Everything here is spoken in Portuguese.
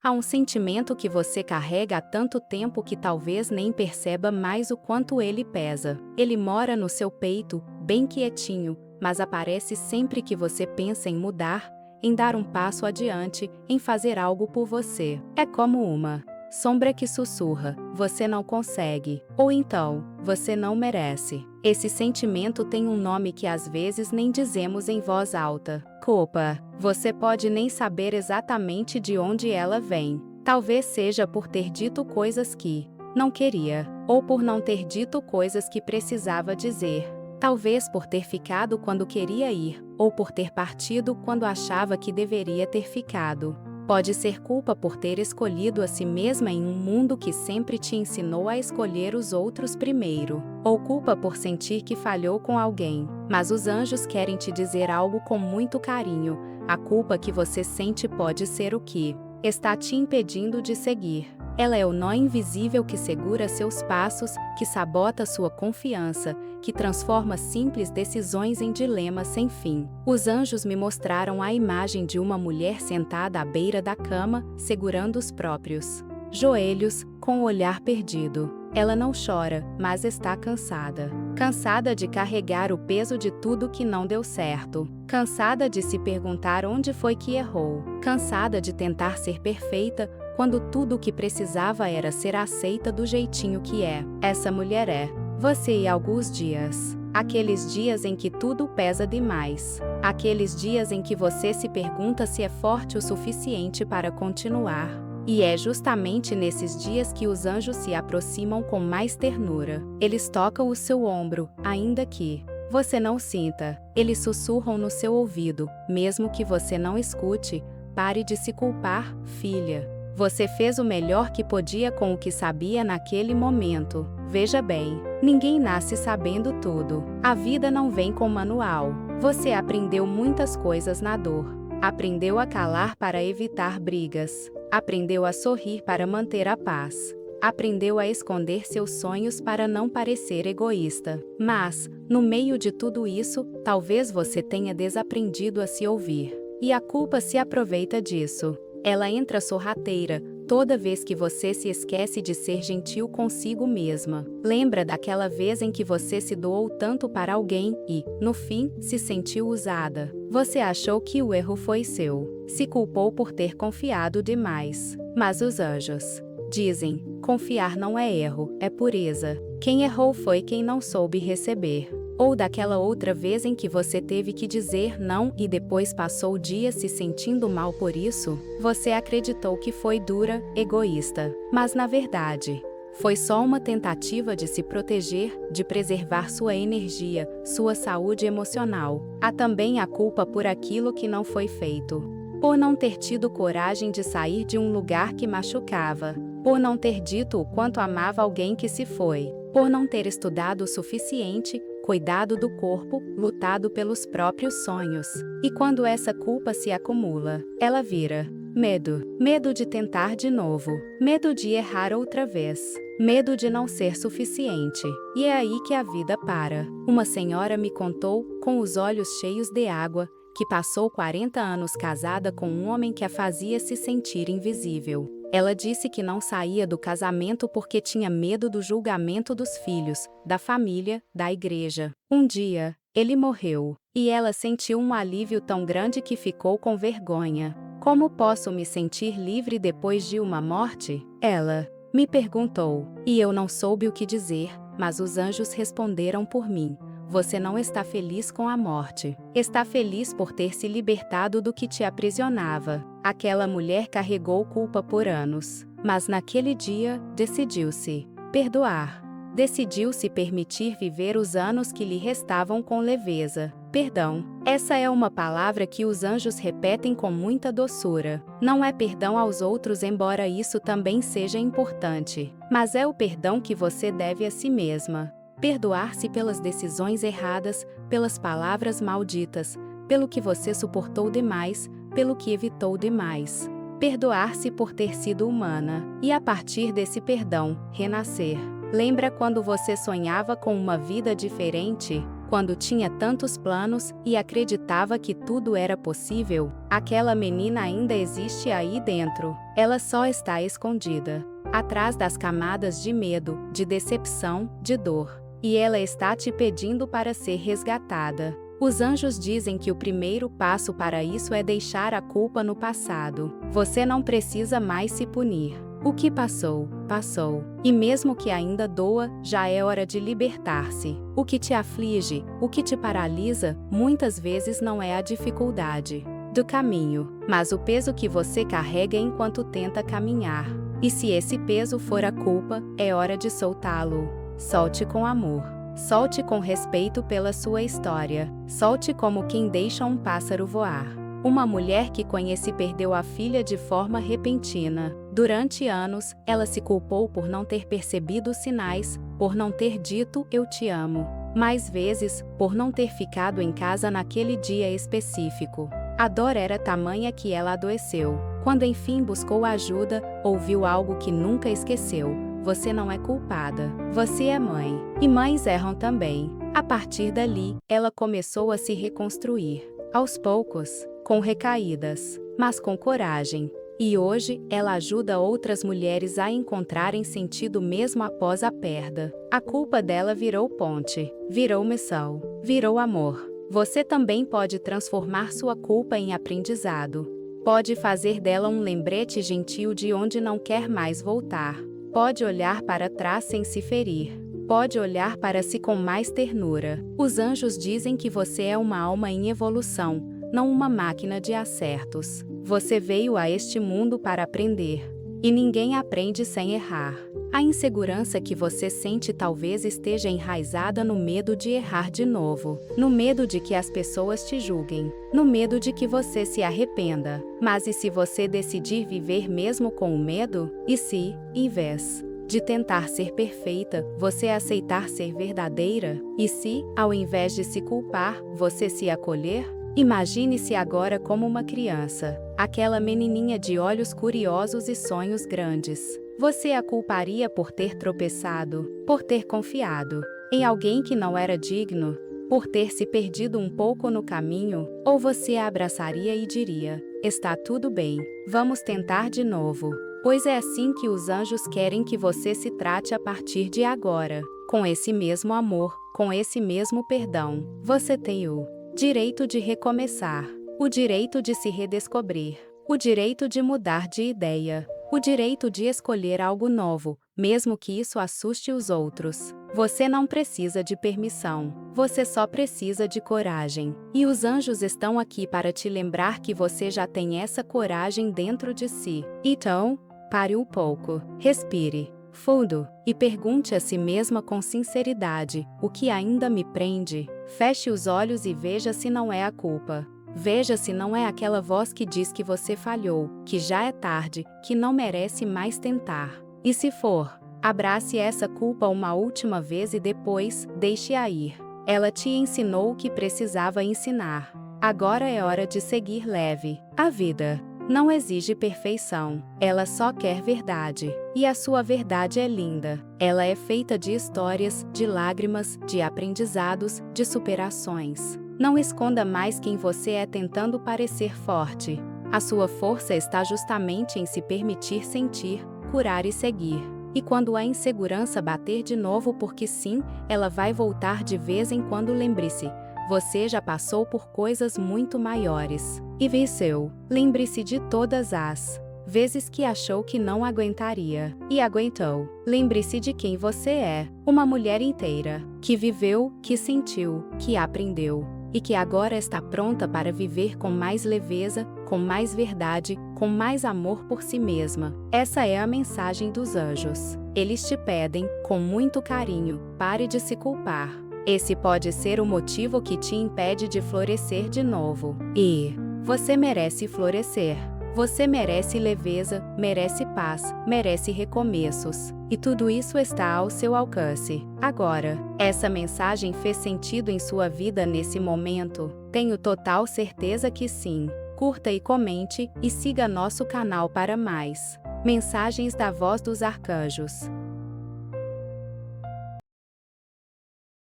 Há um sentimento que você carrega há tanto tempo que talvez nem perceba mais o quanto ele pesa. Ele mora no seu peito, bem quietinho, mas aparece sempre que você pensa em mudar, em dar um passo adiante, em fazer algo por você. É como uma sombra que sussurra: você não consegue, ou então, você não merece. Esse sentimento tem um nome que às vezes nem dizemos em voz alta: culpa. Você pode nem saber exatamente de onde ela vem. Talvez seja por ter dito coisas que não queria, ou por não ter dito coisas que precisava dizer. Talvez por ter ficado quando queria ir, ou por ter partido quando achava que deveria ter ficado. Pode ser culpa por ter escolhido a si mesma em um mundo que sempre te ensinou a escolher os outros primeiro. Ou culpa por sentir que falhou com alguém. Mas os anjos querem te dizer algo com muito carinho. A culpa que você sente pode ser o que está te impedindo de seguir. Ela é o nó invisível que segura seus passos, que sabota sua confiança, que transforma simples decisões em dilemas sem fim. Os anjos me mostraram a imagem de uma mulher sentada à beira da cama, segurando os próprios joelhos, com o olhar perdido. Ela não chora, mas está cansada. Cansada de carregar o peso de tudo que não deu certo. Cansada de se perguntar onde foi que errou. Cansada de tentar ser perfeita, quando tudo o que precisava era ser aceita do jeitinho que é. Essa mulher é você e alguns dias. Aqueles dias em que tudo pesa demais. Aqueles dias em que você se pergunta se é forte o suficiente para continuar. E é justamente nesses dias que os anjos se aproximam com mais ternura. Eles tocam o seu ombro, ainda que você não sinta. Eles sussurram no seu ouvido, mesmo que você não escute. Pare de se culpar, filha. Você fez o melhor que podia com o que sabia naquele momento. Veja bem, ninguém nasce sabendo tudo. A vida não vem com manual. Você aprendeu muitas coisas na dor. Aprendeu a calar para evitar brigas. Aprendeu a sorrir para manter a paz. Aprendeu a esconder seus sonhos para não parecer egoísta. Mas, no meio de tudo isso, talvez você tenha desaprendido a se ouvir. E a culpa se aproveita disso. Ela entra sorrateira, toda vez que você se esquece de ser gentil consigo mesma. Lembra daquela vez em que você se doou tanto para alguém e, no fim, se sentiu usada. Você achou que o erro foi seu. Se culpou por ter confiado demais. Mas os anjos dizem: confiar não é erro, é pureza. Quem errou foi quem não soube receber. Ou daquela outra vez em que você teve que dizer não e depois passou o dia se sentindo mal por isso, você acreditou que foi dura, egoísta. Mas na verdade, foi só uma tentativa de se proteger, de preservar sua energia, sua saúde emocional. Há também a culpa por aquilo que não foi feito. Por não ter tido coragem de sair de um lugar que machucava. Por não ter dito o quanto amava alguém que se foi. Por não ter estudado o suficiente, cuidado do corpo, lutado pelos próprios sonhos. E quando essa culpa se acumula, ela vira medo. Medo de tentar de novo. Medo de errar outra vez. Medo de não ser suficiente. E é aí que a vida para. Uma senhora me contou, com os olhos cheios de água, que passou 40 anos casada com um homem que a fazia se sentir invisível. Ela disse que não saía do casamento porque tinha medo do julgamento dos filhos, da família, da igreja. Um dia, ele morreu, e ela sentiu um alívio tão grande que ficou com vergonha. Como posso me sentir livre depois de uma morte? Ela me perguntou, e eu não soube o que dizer, mas os anjos responderam por mim. Você não está feliz com a morte. Está feliz por ter se libertado do que te aprisionava. Aquela mulher carregou culpa por anos. Mas naquele dia, decidiu-se perdoar. Decidiu-se permitir viver os anos que lhe restavam com leveza. Perdão. Essa é uma palavra que os anjos repetem com muita doçura. Não é perdão aos outros, embora isso também seja importante. Mas é o perdão que você deve a si mesma. Perdoar-se pelas decisões erradas, pelas palavras malditas, pelo que você suportou demais, pelo que evitou demais. Perdoar-se por ter sido humana, e a partir desse perdão, renascer. Lembra quando você sonhava com uma vida diferente? Quando tinha tantos planos e acreditava que tudo era possível, aquela menina ainda existe aí dentro. Ela só está escondida, atrás das camadas de medo, de decepção, de dor. E ela está te pedindo para ser resgatada. Os anjos dizem que o primeiro passo para isso é deixar a culpa no passado. Você não precisa mais se punir. O que passou, passou. E mesmo que ainda doa, já é hora de libertar-se. O que te aflige, o que te paralisa, muitas vezes não é a dificuldade do caminho, mas o peso que você carrega enquanto tenta caminhar. E se esse peso for a culpa, é hora de soltá-lo. Solte com amor. Solte com respeito pela sua história. Solte como quem deixa um pássaro voar. Uma mulher que conheci perdeu a filha de forma repentina. Durante anos, ela se culpou por não ter percebido os sinais, por não ter dito "eu te amo". Mais vezes, por não ter ficado em casa naquele dia específico. A dor era tamanha que ela adoeceu. Quando enfim buscou ajuda, ouviu algo que nunca esqueceu: você não é culpada. Você é mãe. E mães erram também. A partir dali, ela começou a se reconstruir. Aos poucos, com recaídas, mas com coragem. E hoje, ela ajuda outras mulheres a encontrarem sentido mesmo após a perda. A culpa dela virou ponte, virou missão, virou amor. Você também pode transformar sua culpa em aprendizado. Pode fazer dela um lembrete gentil de onde não quer mais voltar. Pode olhar para trás sem se ferir. Pode olhar para si com mais ternura. Os anjos dizem que você é uma alma em evolução, não uma máquina de acertos. Você veio a este mundo para aprender. E ninguém aprende sem errar. A insegurança que você sente talvez esteja enraizada no medo de errar de novo, no medo de que as pessoas te julguem, no medo de que você se arrependa. Mas e se você decidir viver mesmo com o medo? E se, em vez de tentar ser perfeita, você aceitar ser verdadeira? E se, ao invés de se culpar, você se acolher? Imagine-se agora como uma criança, aquela menininha de olhos curiosos e sonhos grandes. Você a culparia por ter tropeçado, por ter confiado em alguém que não era digno, por ter se perdido um pouco no caminho? Ou você a abraçaria e diria: está tudo bem, vamos tentar de novo? Pois é assim que os anjos querem que você se trate a partir de agora, com esse mesmo amor, com esse mesmo perdão. Você tem o direito de recomeçar, o direito de se redescobrir, o direito de mudar de ideia, o direito de escolher algo novo, mesmo que isso assuste os outros. Você não precisa de permissão, você só precisa de coragem. E os anjos estão aqui para te lembrar que você já tem essa coragem dentro de si. Então, pare um pouco, respire fundo e pergunte a si mesma com sinceridade: o que ainda me prende? Feche os olhos e veja se não é a culpa. Veja se não é aquela voz que diz que você falhou, que já é tarde, que não merece mais tentar. E se for, abrace essa culpa uma última vez e depois, deixe-a ir. Ela te ensinou o que precisava ensinar. Agora é hora de seguir leve. A vida não exige perfeição, ela só quer verdade. E a sua verdade é linda. Ela é feita de histórias, de lágrimas, de aprendizados, de superações. Não esconda mais quem você é tentando parecer forte. A sua força está justamente em se permitir sentir, curar e seguir. E quando a insegurança bater de novo porque sim, ela vai voltar de vez em quando. Lembre-se, você já passou por coisas muito maiores. E venceu. Lembre-se de todas as vezes que achou que não aguentaria. E aguentou. Lembre-se de quem você é. Uma mulher inteira, que viveu, que sentiu, que aprendeu. E que agora está pronta para viver com mais leveza, com mais verdade, com mais amor por si mesma. Essa é a mensagem dos anjos. Eles te pedem, com muito carinho, pare de se culpar. Esse pode ser o motivo que te impede de florescer de novo. E você merece florescer. Você merece leveza, merece paz, merece recomeços. E tudo isso está ao seu alcance. Agora, essa mensagem fez sentido em sua vida nesse momento? Tenho total certeza que sim. Curta e comente, e siga nosso canal para mais mensagens da Voz dos Arcanjos.